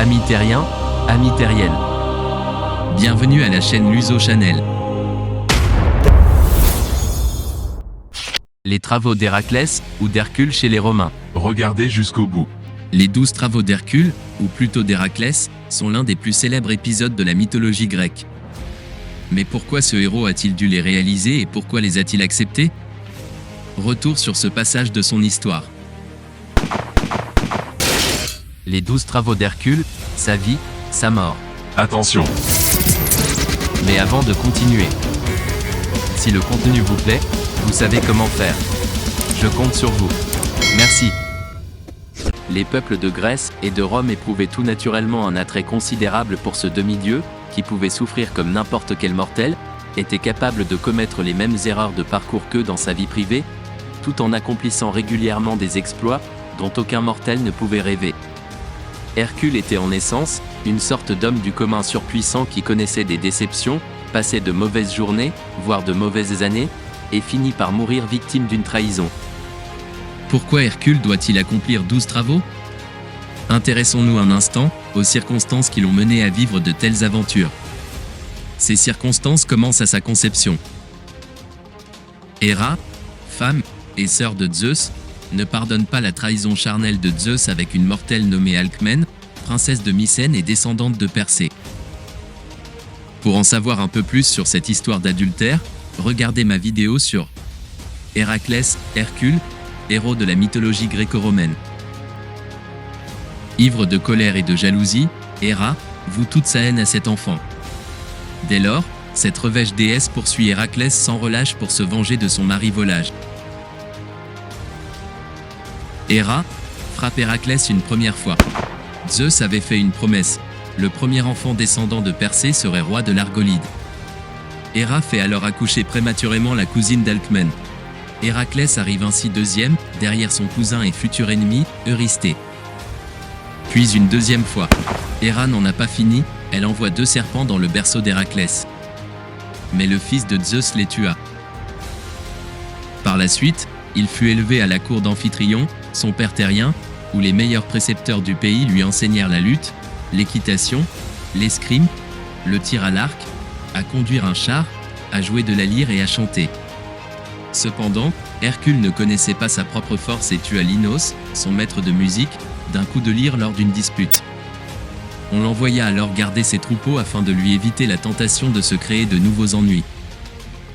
Amis terriens, amis terriennes. Bienvenue à la chaîne Luso Channel. Les travaux d'Héraclès ou d'Hercule chez les Romains. Regardez jusqu'au bout. Les 12 travaux d'Hercule, ou plutôt d'Héraclès, sont l'un des plus célèbres épisodes de la mythologie grecque. Mais pourquoi ce héros a-t-il dû les réaliser et pourquoi les a-t-il acceptés? Retour sur ce passage de son histoire. Les 12 travaux d'Hercule, sa vie, sa mort. Attention. Mais avant de continuer, si le contenu vous plaît, vous savez comment faire. Je compte sur vous. Merci. Les peuples de Grèce et de Rome éprouvaient tout naturellement un attrait considérable pour ce demi-dieu, qui pouvait souffrir comme n'importe quel mortel, était capable de commettre les mêmes erreurs de parcours qu'eux dans sa vie privée, tout en accomplissant régulièrement des exploits dont aucun mortel ne pouvait rêver. Hercule était en essence une sorte d'homme du commun surpuissant qui connaissait des déceptions, passait de mauvaises journées, voire de mauvaises années, et finit par mourir victime d'une trahison. Pourquoi Hercule doit-il accomplir 12 travaux? Intéressons-nous un instant aux circonstances qui l'ont mené à vivre de telles aventures. Ces circonstances commencent à sa conception. Héra, femme et sœur de Zeus, ne pardonne pas la trahison charnelle de Zeus avec une mortelle nommée Alcmène, princesse de Mycène et descendante de Persée. Pour en savoir un peu plus sur cette histoire d'adultère, regardez ma vidéo sur Héraclès, Hercule, héros de la mythologie gréco-romaine. Ivre de colère et de jalousie, Héra voue toute sa haine à cet enfant. Dès lors, cette revêche déesse poursuit Héraclès sans relâche pour se venger de son mari volage. Héra frappe Héraclès une première fois. Zeus avait fait une promesse. Le premier enfant descendant de Persée serait roi de l'Argolide. Héra fait alors accoucher prématurément la cousine d'Alcmène. Héraclès arrive ainsi deuxième, derrière son cousin et futur ennemi, Eurysthée. Puis une deuxième fois. Héra n'en a pas fini, elle envoie 2 serpents dans le berceau d'Héraclès. Mais le fils de Zeus les tua. Par la suite, il fut élevé à la cour d'Amphitryon, son père terrien, où les meilleurs précepteurs du pays lui enseignèrent la lutte, l'équitation, l'escrime, le tir à l'arc, à conduire un char, à jouer de la lyre et à chanter. Cependant, Hercule ne connaissait pas sa propre force et tua Linos, son maître de musique, d'un coup de lyre lors d'une dispute. On l'envoya alors garder ses troupeaux afin de lui éviter la tentation de se créer de nouveaux ennuis.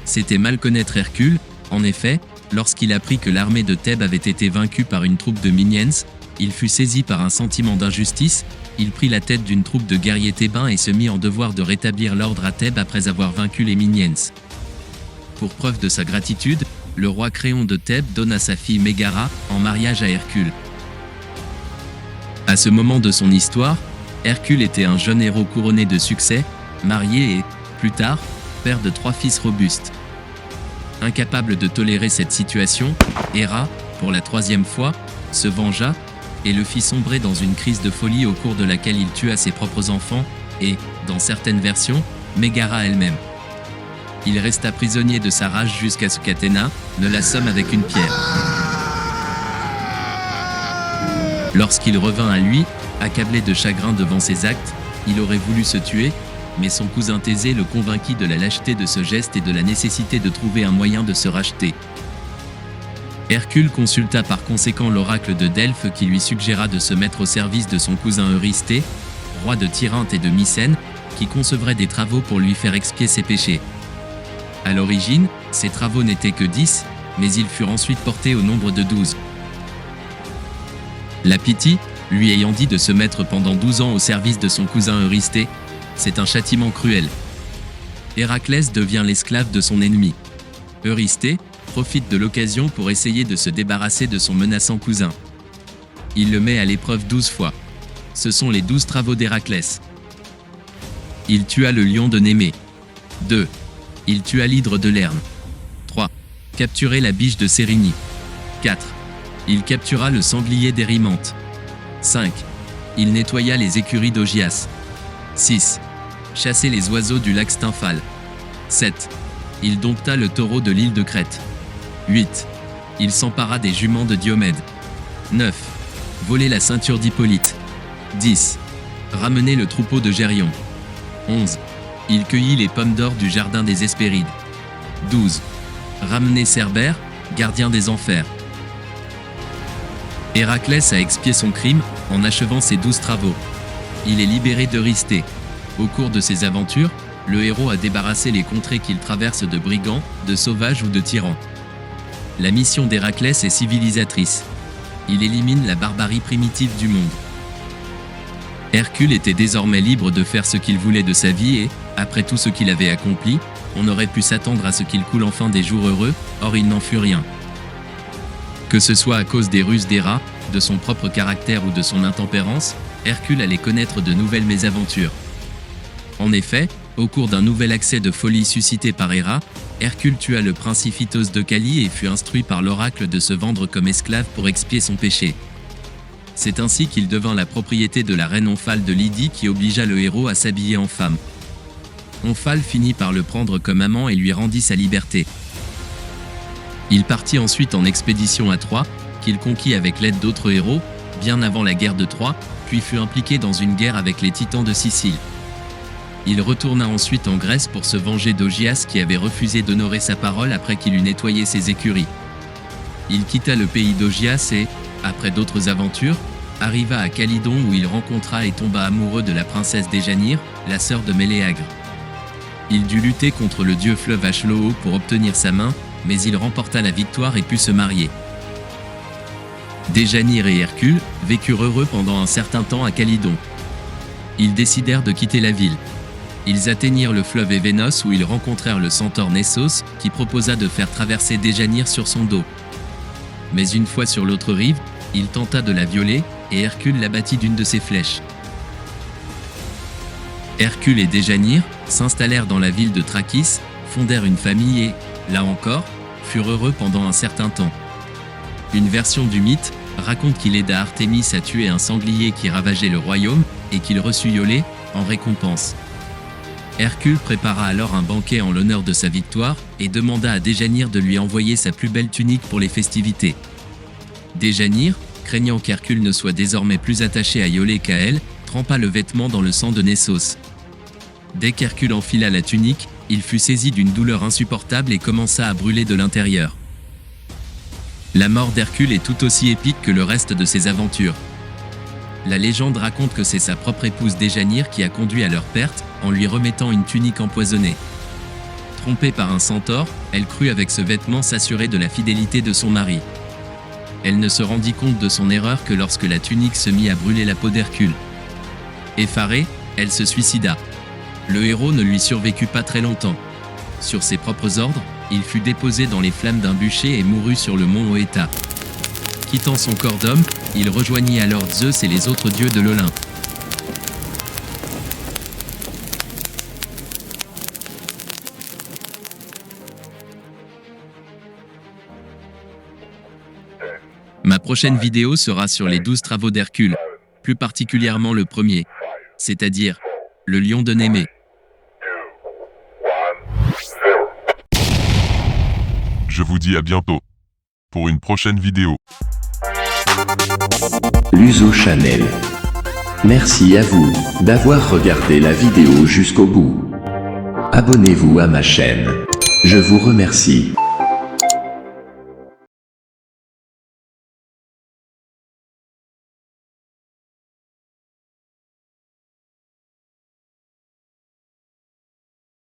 C'était mal connaître Hercule, en effet, lorsqu'il apprit que l'armée de Thèbes avait été vaincue par une troupe de Minyens, il fut saisi par un sentiment d'injustice, il prit la tête d'une troupe de guerriers thébains et se mit en devoir de rétablir l'ordre à Thèbes après avoir vaincu les Minyens. Pour preuve de sa gratitude, le roi Créon de Thèbes donna sa fille Mégara en mariage à Hercule. À ce moment de son histoire, Hercule était un jeune héros couronné de succès, marié et, plus tard, père de 3 fils robustes. Incapable de tolérer cette situation, Héra, pour la 3e fois, se vengea et le fit sombrer dans une crise de folie au cours de laquelle il tua ses propres enfants et, dans certaines versions, Mégara elle-même. Il resta prisonnier de sa rage jusqu'à ce qu'Athéna ne l'assomme avec une pierre. Lorsqu'il revint à lui, accablé de chagrin devant ses actes, il aurait voulu se tuer, mais son cousin Thésée le convainquit de la lâcheté de ce geste et de la nécessité de trouver un moyen de se racheter. Hercule consulta par conséquent l'oracle de Delphes qui lui suggéra de se mettre au service de son cousin Eurysthée, roi de Tyrinthe et de Mycène, qui concevrait des travaux pour lui faire expier ses péchés. À l'origine, ces travaux n'étaient que 10, mais ils furent ensuite portés au nombre de 12. La Pythie, lui ayant dit de se mettre pendant 12 ans au service de son cousin Eurysthée, c'est un châtiment cruel. Héraclès devient l'esclave de son ennemi. Eurysthée profite de l'occasion pour essayer de se débarrasser de son menaçant cousin. Il le met à l'épreuve 12 fois. Ce sont les 12 travaux d'Héraclès. Il tua le lion de Némée. 2. Il tua l'hydre de Lerne. 3. Capturer la biche de Cérynie. 4. Il captura le sanglier d'Érymanthe. 5. Il nettoya les écuries d'Augias. 6. Chasser les oiseaux du lac Stymphale. 7. Il dompta le taureau de l'île de Crète. 8. Il s'empara des juments de Diomède. 9. Voler la ceinture d'Hippolyte. 10. Ramener le troupeau de Gérion. 11. Il cueillit les pommes d'or du jardin des Hespérides. 12. Ramener Cerbère, gardien des enfers. Héraclès a expié son crime en achevant ses 12 travaux. Il est libéré d'Eurysthée. Au cours de ses aventures, le héros a débarrassé les contrées qu'il traverse de brigands, de sauvages ou de tyrans. La mission d'Héraclès est civilisatrice. Il élimine la barbarie primitive du monde. Hercule était désormais libre de faire ce qu'il voulait de sa vie et, après tout ce qu'il avait accompli, on aurait pu s'attendre à ce qu'il coule enfin des jours heureux, or il n'en fut rien. Que ce soit à cause des ruses d'Héra, de son propre caractère ou de son intempérance, Hercule allait connaître de nouvelles mésaventures. En effet, au cours d'un nouvel accès de folie suscité par Héra, Hercule tua le prince Iphitos d'Ocalie et fut instruit par l'oracle de se vendre comme esclave pour expier son péché. C'est ainsi qu'il devint la propriété de la reine Omphale de Lydie qui obligea le héros à s'habiller en femme. Omphale finit par le prendre comme amant et lui rendit sa liberté. Il partit ensuite en expédition à Troie, qu'il conquit avec l'aide d'autres héros, bien avant la guerre de Troie, puis fut impliqué dans une guerre avec les Titans de Sicile. Il retourna ensuite en Grèce pour se venger d'Augias qui avait refusé d'honorer sa parole après qu'il eut nettoyé ses écuries. Il quitta le pays d'Augias et, après d'autres aventures, arriva à Calydon où il rencontra et tomba amoureux de la princesse Déjanire, la sœur de Méléagre. Il dut lutter contre le dieu fleuve Acheloo pour obtenir sa main, mais il remporta la victoire et put se marier. Déjanire et Hercule vécurent heureux pendant un certain temps à Calydon. Ils décidèrent de quitter la ville. Ils atteignirent le fleuve Événos où ils rencontrèrent le centaure Nessos, qui proposa de faire traverser Déjanire sur son dos. Mais une fois sur l'autre rive, il tenta de la violer, et Hercule l'abattit d'une de ses flèches. Hercule et Déjanire s'installèrent dans la ville de Trachis, fondèrent une famille et, là encore, furent heureux pendant un certain temps. Une version du mythe raconte qu'il aida Artémis à tuer un sanglier qui ravageait le royaume, et qu'il reçut Iolée en récompense. Hercule prépara alors un banquet en l'honneur de sa victoire, et demanda à Déjanire de lui envoyer sa plus belle tunique pour les festivités. Déjanire, craignant qu'Hercule ne soit désormais plus attaché à Iolée qu'à elle, trempa le vêtement dans le sang de Nessos. Dès qu'Hercule enfila la tunique, il fut saisi d'une douleur insupportable et commença à brûler de l'intérieur. La mort d'Hercule est tout aussi épique que le reste de ses aventures. La légende raconte que c'est sa propre épouse Déjanire qui a conduit à leur perte, en lui remettant une tunique empoisonnée. Trompée par un centaure, elle crut avec ce vêtement s'assurer de la fidélité de son mari. Elle ne se rendit compte de son erreur que lorsque la tunique se mit à brûler la peau d'Hercule. Effarée, elle se suicida. Le héros ne lui survécut pas très longtemps. Sur ses propres ordres, il fut déposé dans les flammes d'un bûcher et mourut sur le mont Oeta. Quittant son corps d'homme, il rejoignit alors Zeus et les autres dieux de l'Olympe. Ma prochaine vidéo sera sur les 12 travaux d'Hercule, plus particulièrement le premier, c'est-à-dire le lion de Némée. Je vous dis à bientôt pour une prochaine vidéo. Luso Channel. Merci à vous d'avoir regardé la vidéo jusqu'au bout. Abonnez-vous à ma chaîne. Je vous remercie.